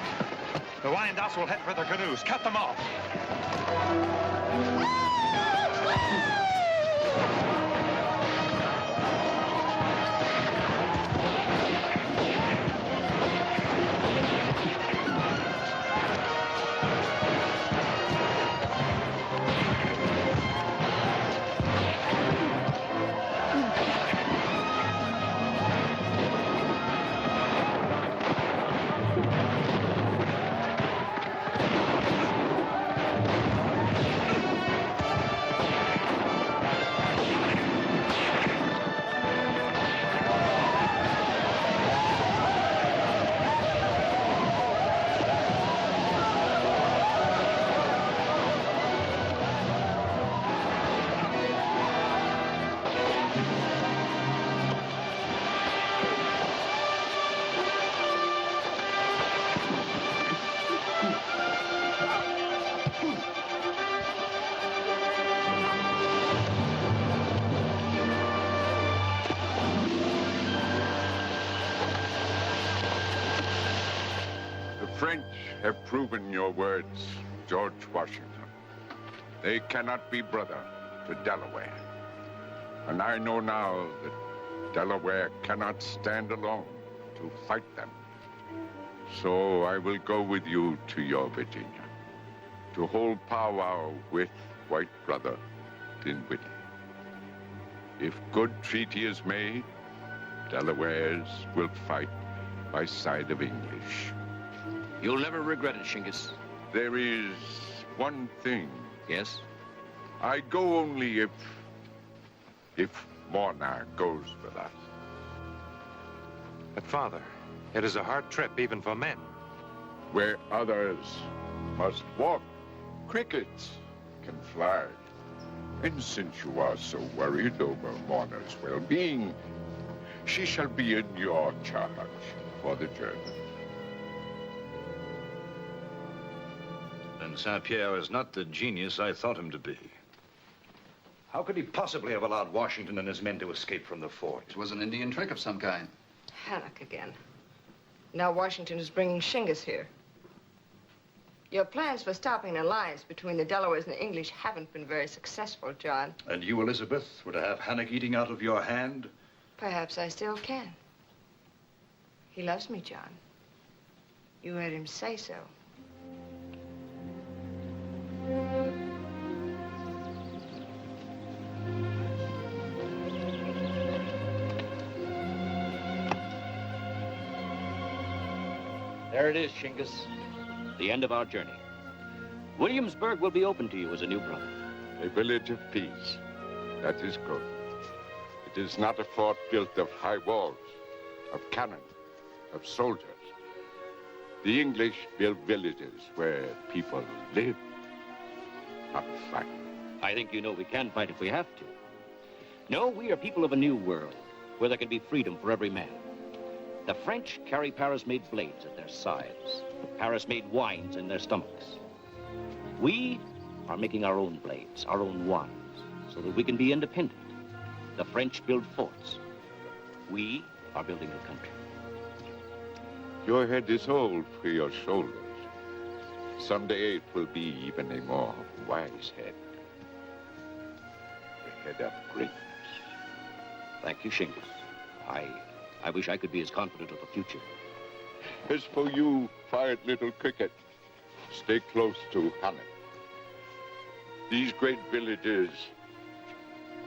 The Wyandots will head for their canoes. Cut them off. have proven your words, George Washington. They cannot be brother to Delaware. And I know now that Delaware cannot stand alone to fight them. So I will go with you to your Virginia to hold powwow with white brother Dinwiddie. If good treaty is made, Delawares will fight by side of English. You'll never regret it, Shingus. There is one thing. Yes? I go only if Morna goes with us. But, Father, it is a hard trip even for men. Where others must walk, crickets can fly. And since you are so worried over Morna's well-being, she shall be in your charge for the journey. Then Saint-Pierre is not the genius I thought him to be. How could he possibly have allowed Washington and his men to escape from the fort? It was an Indian trick of some kind. Hannock again. Now Washington is bringing Shingus here. Your plans for stopping an alliance between the Delawares and the English haven't been very successful, John. And you, Elizabeth, were to have Hannock eating out of your hand? Perhaps I still can. He loves me, John. You heard him say so. There it is, Shingus. The end of our journey. Williamsburg will be open to you as a new brother. A village of peace. That is good. It is not a fort built of high walls, of cannon, of soldiers. The English build villages where people live, not fight. I think you know we can fight if we have to. No, we are people of a new world, where there can be freedom for every man. The French carry Paris-made blades at their sides, Paris-made wines in their stomachs. We are making our own blades, our own wines, so that we can be independent. The French build forts. We are building a country. Your head is old for your shoulders. Someday it will be even a more wise head. A head of greatness. Thank you, Shingus. I wish I could be as confident of the future. As for you, quiet little cricket, stay close to Hannock. These great villages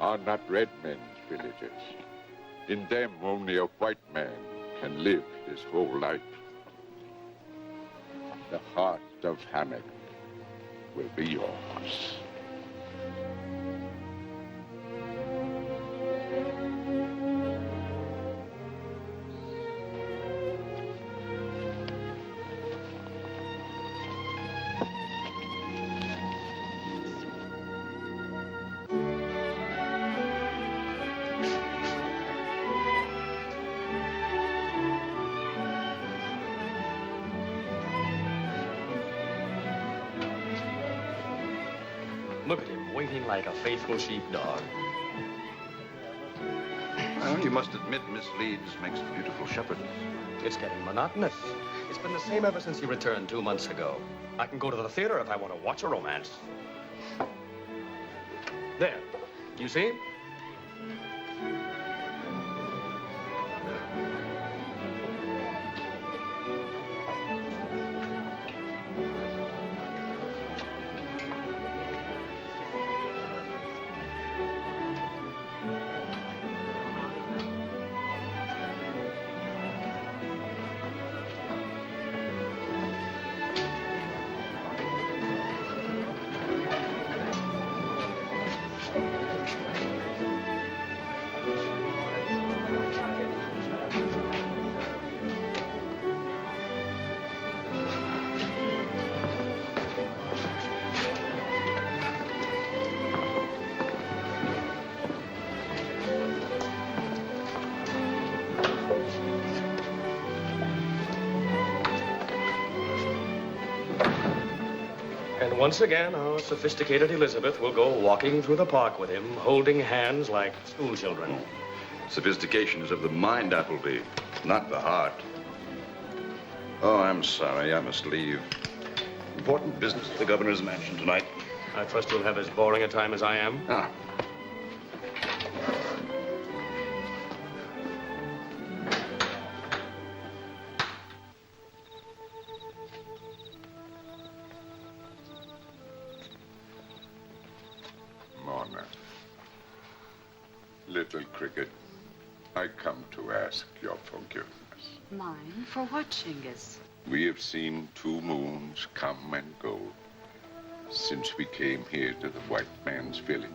are not red men's villages. In them, only a white man can live his whole life. The heart of Hannock will be yours. Look at him, waiting like a faithful sheepdog. Well, you must admit Miss Leeds makes a beautiful shepherdess. It's getting monotonous. It's been the same ever since he returned 2 months ago. I can go to the theater if I want to watch a romance. There. You see? And once again, our sophisticated Elizabeth will go walking through the park with him, holding hands like schoolchildren. Sophistication is of the mind, Appleby, not the heart. Oh, I'm sorry. I must leave. Important business at the governor's mansion tonight. I trust you'll have as boring a time as I am. Ah. Mona, little cricket, I come to ask your forgiveness. Mine? For what, Shingus? We have seen 2 moons come and go since we came here to the white man's village.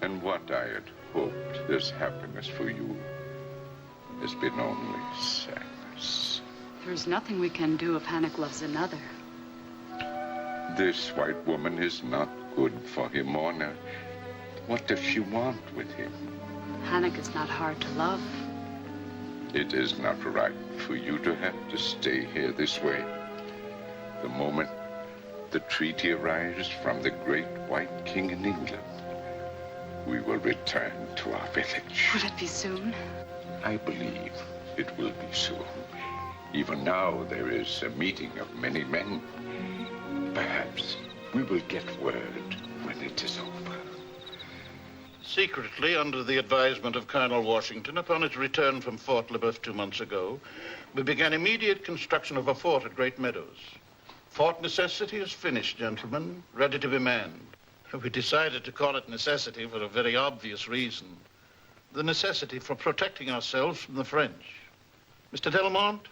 And what I had hoped as happiness for you has been only sadness. There's nothing we can do if Hannock loves another. This white woman is not good for him, Mona. What does she want with him? Hannock is not hard to love. It is not right for you to have to stay here this way. The moment the treaty arrives from the great white king in England, we will return to our village. Will it be soon? I believe it will be soon. Even now there is a meeting of many men. Perhaps we will get word when it is over. Secretly, under the advisement of Colonel Washington, upon his return from Fort LeBoeuf 2 months ago, we began immediate construction of a fort at Great Meadows. Fort Necessity is finished, gentlemen, ready to be manned. We decided to call it Necessity for a very obvious reason. The necessity for protecting ourselves from the French. Mr. Delmont,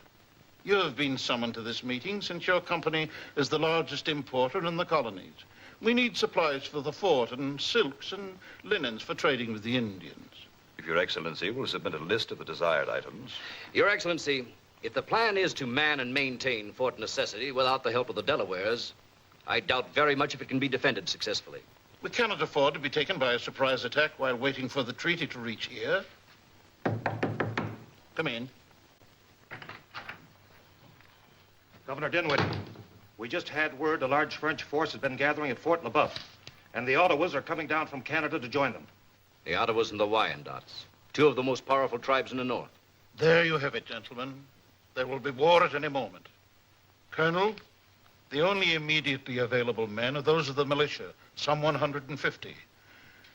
you have been summoned to this meeting since your company is the largest importer in the colonies. We need supplies for the fort and silks and linens for trading with the Indians. If Your Excellency will submit a list of the desired items. Your Excellency, if the plan is to man and maintain Fort Necessity without the help of the Delawares, I doubt very much if it can be defended successfully. We cannot afford to be taken by a surprise attack while waiting for the treaty to reach here. Come in. Governor Dinwiddie, we just had word a large French force has been gathering at Fort LeBoeuf, and the Ottawas are coming down from Canada to join them. The Ottawas and the Wyandots, 2 of the most powerful tribes in the north. There you have it, gentlemen. There will be war at any moment. Colonel, the only immediately available men are those of the militia, some 150.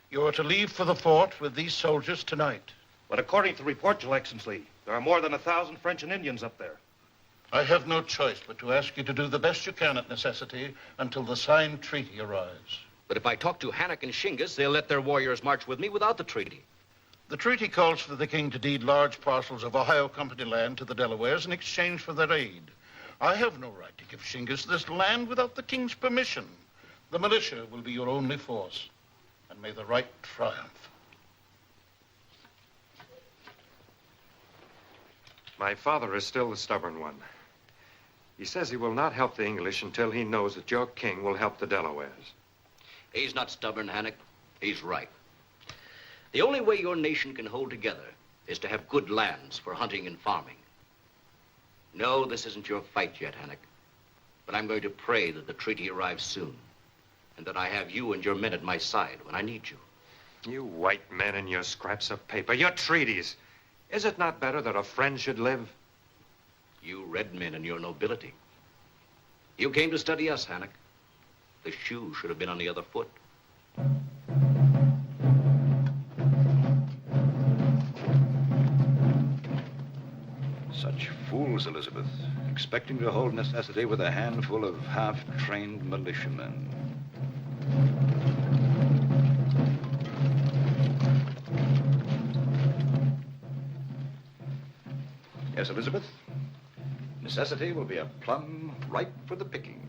You are to leave for the fort with these soldiers tonight. But according to report, Your Excellency, there are more than 1,000 French and Indians up there. I have no choice but to ask you to do the best you can at Necessity until the signed treaty arrives. But if I talk to Hannock and Shingus, they'll let their warriors march with me without the treaty. The treaty calls for the king to deed large parcels of Ohio Company land to the Delawares in exchange for their aid. I have no right to give Shingus this land without the king's permission. The militia will be your only force, and may the right triumph. My father is still the stubborn one. He says he will not help the English until he knows that your king will help the Delawares. He's not stubborn, Hannock. He's right. The only way your nation can hold together is to have good lands for hunting and farming. No, this isn't your fight yet, Hannock. But I'm going to pray that the treaty arrives soon, and that I have you and your men at my side when I need you. You white men and your scraps of paper, your treaties. Is it not better that a friend should live? You red men and your nobility. You came to study us, Hannock. The shoe should have been on the other foot. Such fools, Elizabeth, expecting to hold Necessity with a handful of half-trained militiamen. Yes, Elizabeth? Necessity will be a plum ripe for the picking.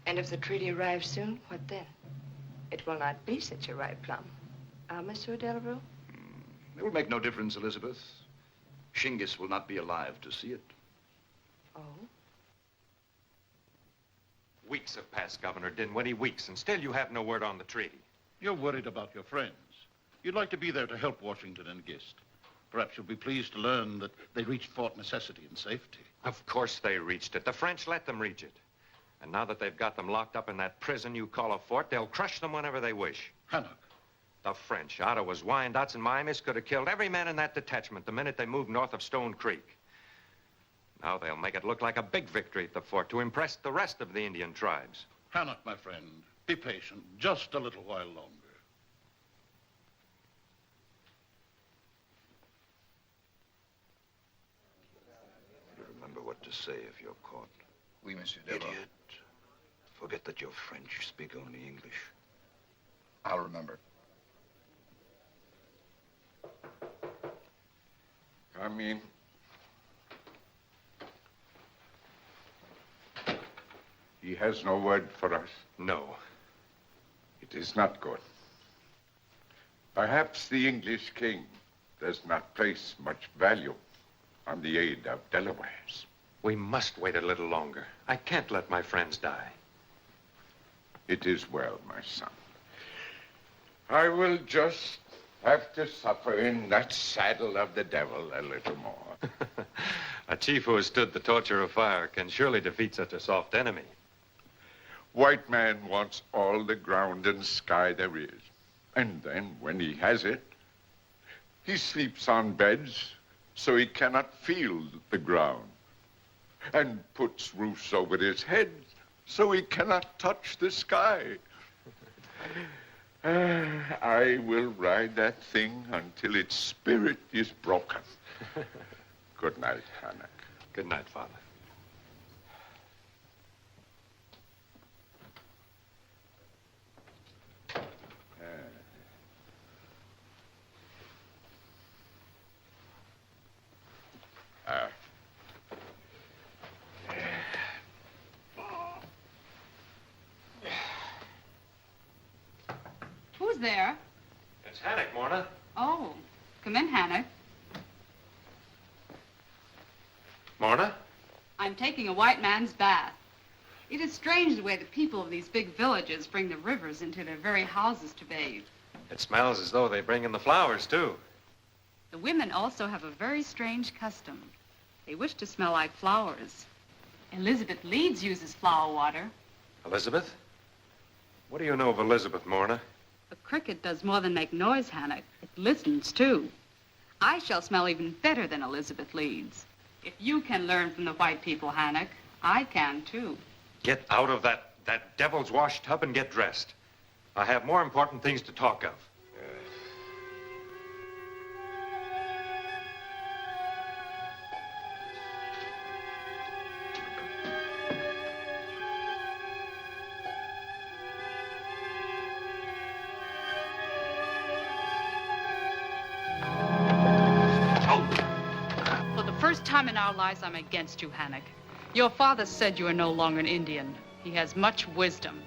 And if the treaty arrives soon, what then? It will not be such a ripe plum. Ah, Monsieur Delarue? It will make no difference, Elizabeth. Shingus will not be alive to see it. Oh? Weeks have passed, Governor Dinwiddie, weeks, and still you have no word on the treaty. You're worried about your friends. You'd like to be there to help Washington and Gist. Perhaps you'll be pleased to learn that they reached Fort Necessity in safety. Of course they reached it. The French let them reach it. And now that they've got them locked up in that prison you call a fort, they'll crush them whenever they wish. Hannock. The French, Ottawas, Wyandots, and Miamis could have killed every man in that detachment the minute they moved north of Stone Creek. Now they'll make it look like a big victory at the fort to impress the rest of the Indian tribes. Hannock, my friend, be patient. Just a little while longer. You remember what to say if you're caught. Oui, Monsieur Devil. Idiot. Forget that you're French. Speak only English. I'll remember. Come in. He has no word for us. No. It is not good. Perhaps the English king does not place much value on the aid of Delawares. We must wait a little longer. I can't let my friends die. It is well, my son. I will just have to suffer in that saddle of the devil a little more. A chief who has stood the torture of fire can surely defeat such a soft enemy. White man wants all the ground and sky there is. And then, when he has it, he sleeps on beds so he cannot feel the ground. And puts roofs over his head so he cannot touch the sky. I will ride that thing until its spirit is broken. Good night, Hannock. Good night, Father. Who's there? It's Hannock, Morna. Oh, come in, Hannock. Morna? I'm taking a white man's bath. It is strange the way the people of these big villages bring the rivers into their very houses to bathe. It smells as though they bring in the flowers, too. The women also have a very strange custom. They wish to smell like flowers. Elizabeth Leeds uses flower water. Elizabeth? What do you know of Elizabeth, Morna? A cricket does more than make noise, Hannock. It listens, too. I shall smell even better than Elizabeth Leeds. If you can learn from the white people, Hannock, I can, too. Get out of that devil's wash tub and get dressed. I have more important things to talk of. For the first time in our lives, I'm against you, Hannock. Your father said you are no longer an Indian. He has much wisdom.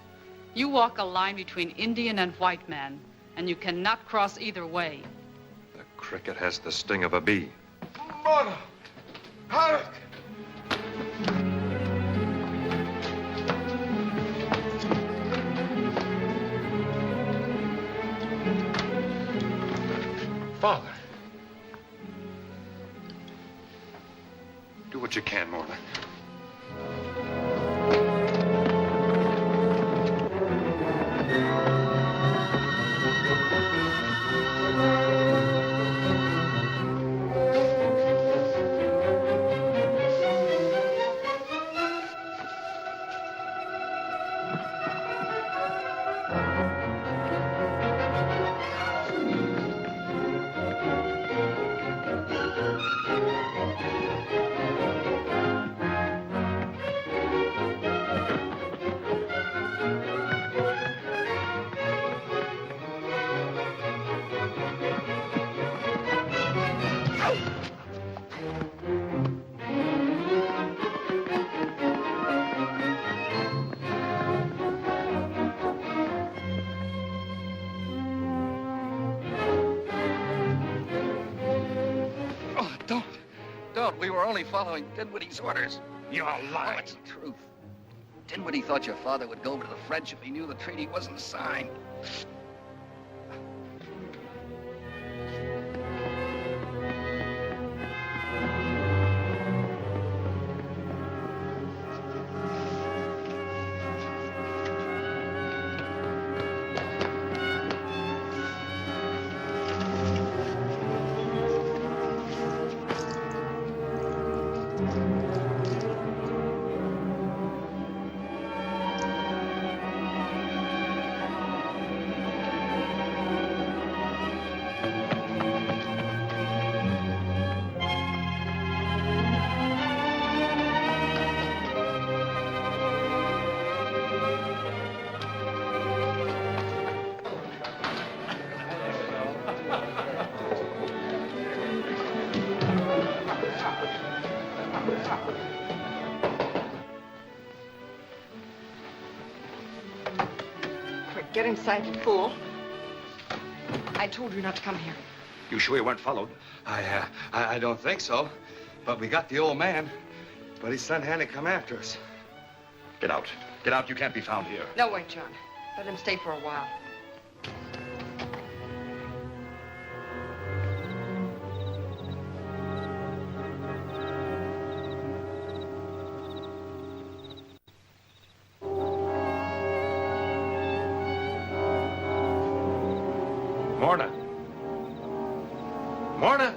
You walk a line between Indian and white man, and you cannot cross either way. The cricket has the sting of a bee. Mona! Hannock! Father. Do what you can, Morna. Don't. We were only following Dinwiddie's orders. You're lying. Oh, it's the truth. Dinwiddie thought your father would go over to the French if he knew the treaty wasn't signed. Quick, get inside, you fool. I told you not to come here. You sure you weren't followed? I don't think so. But we got the old man. But his son Hanny come after us. Get out. Get out. You can't be found here. No, wait, John. Let him stay for a while. Morna. Morna.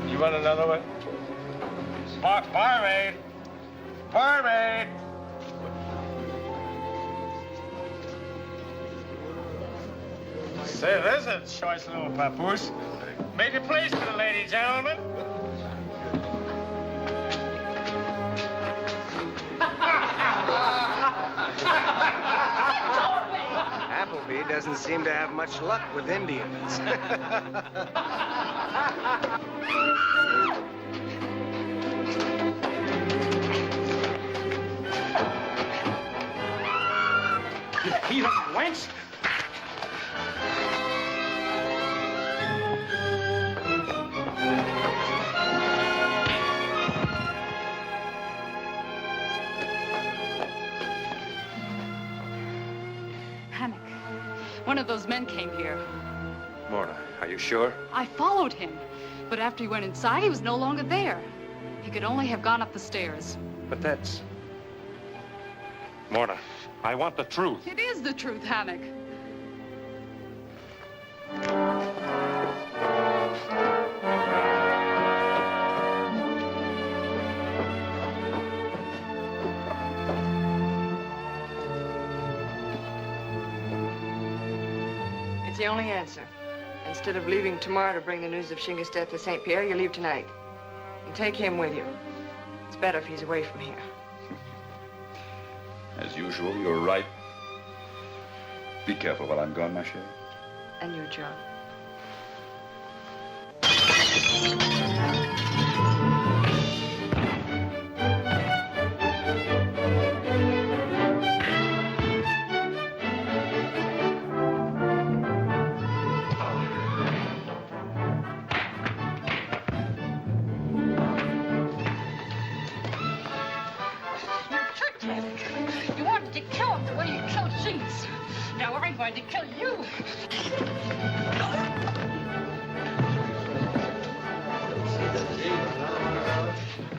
You want another one? Barmaid! Barmaid! Say, there's a choice little papoose. Make a place for the lady, gentlemen. Appleby doesn't seem to have much luck with Indians. You heathen wench! Hammock. One of those men came here. Morna, are you sure? I followed him, but after he went inside, he was no longer there. He could only have gone up the stairs. But that's... Morna, I want the truth. It is the truth, Hammock. It's the only answer. Instead of leaving tomorrow to bring the news of Shinga's death to St. Pierre, you leave tonight. And take him with you. It's better if he's away from here. As usual, you're right. Be careful while I'm gone, ma chérie. And you, John. You wanted to kill him the way you killed Jesus. Now I'm going to kill you.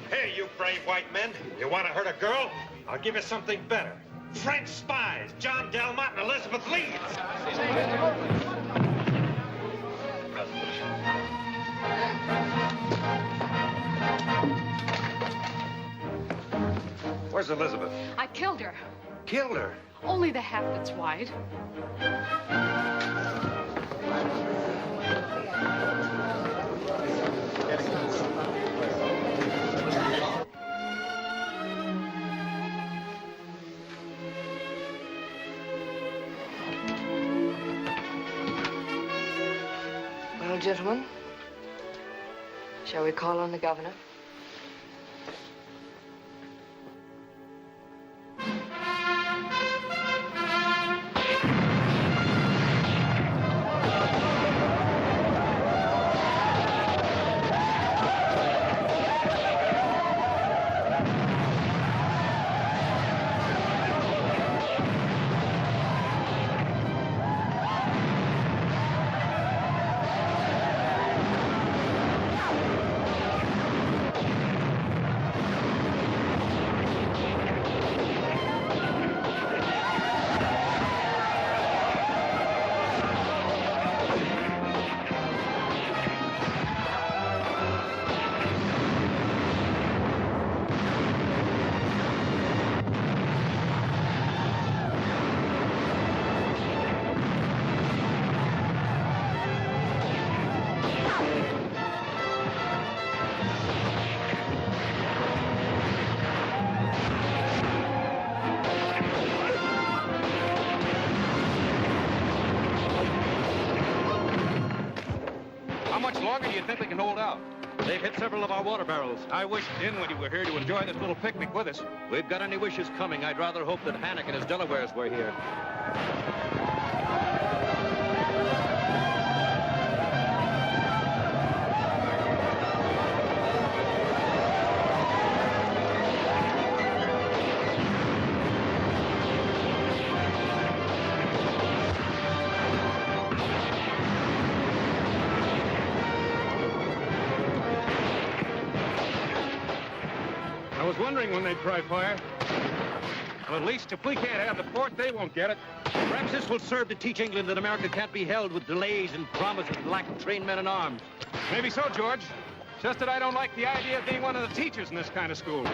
Hey, you brave white men. You want to hurt a girl? I'll give you something better. French spies, John Delmont and Elizabeth Leeds. Where's Elizabeth? I killed her. Killed her? Only the half that's white. Well, gentlemen, shall we call on the governor? much longer do you think we can hold out? They've hit several of our water barrels. I wish Dinwiddie were here to enjoy this little picnic with us. We've got any wishes coming. I'd rather hope that Hannock and his Delawares were here. I was wondering when they'd try fire. Well, at least if we can't have the fort, they won't get it. Perhaps this will serve to teach England that America can't be held with delays and promises and lack of trained men and arms. Maybe so, George. Just that I don't like the idea of being one of the teachers in this kind of school.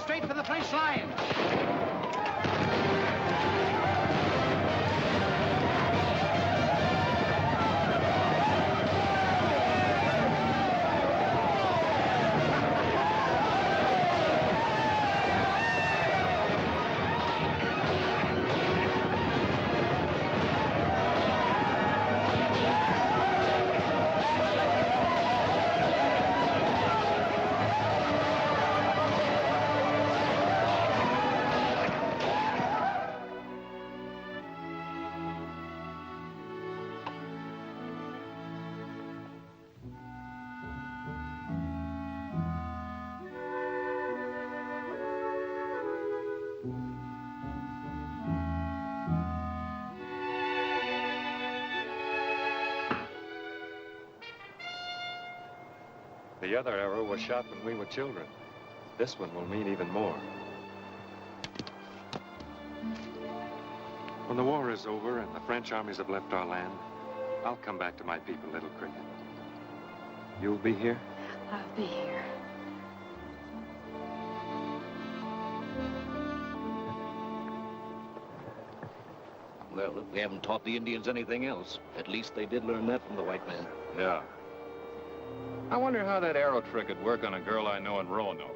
Straight for the French line. The other arrow was shot when we were children. This one will mean even more. When the war is over and the French armies have left our land, I'll come back to my people, Little Cricket. You'll be here? I'll be here. Well, if we haven't taught the Indians anything else, at least they did learn that from the white man. Yeah. I wonder how that arrow trick would work on a girl I know in Roanoke.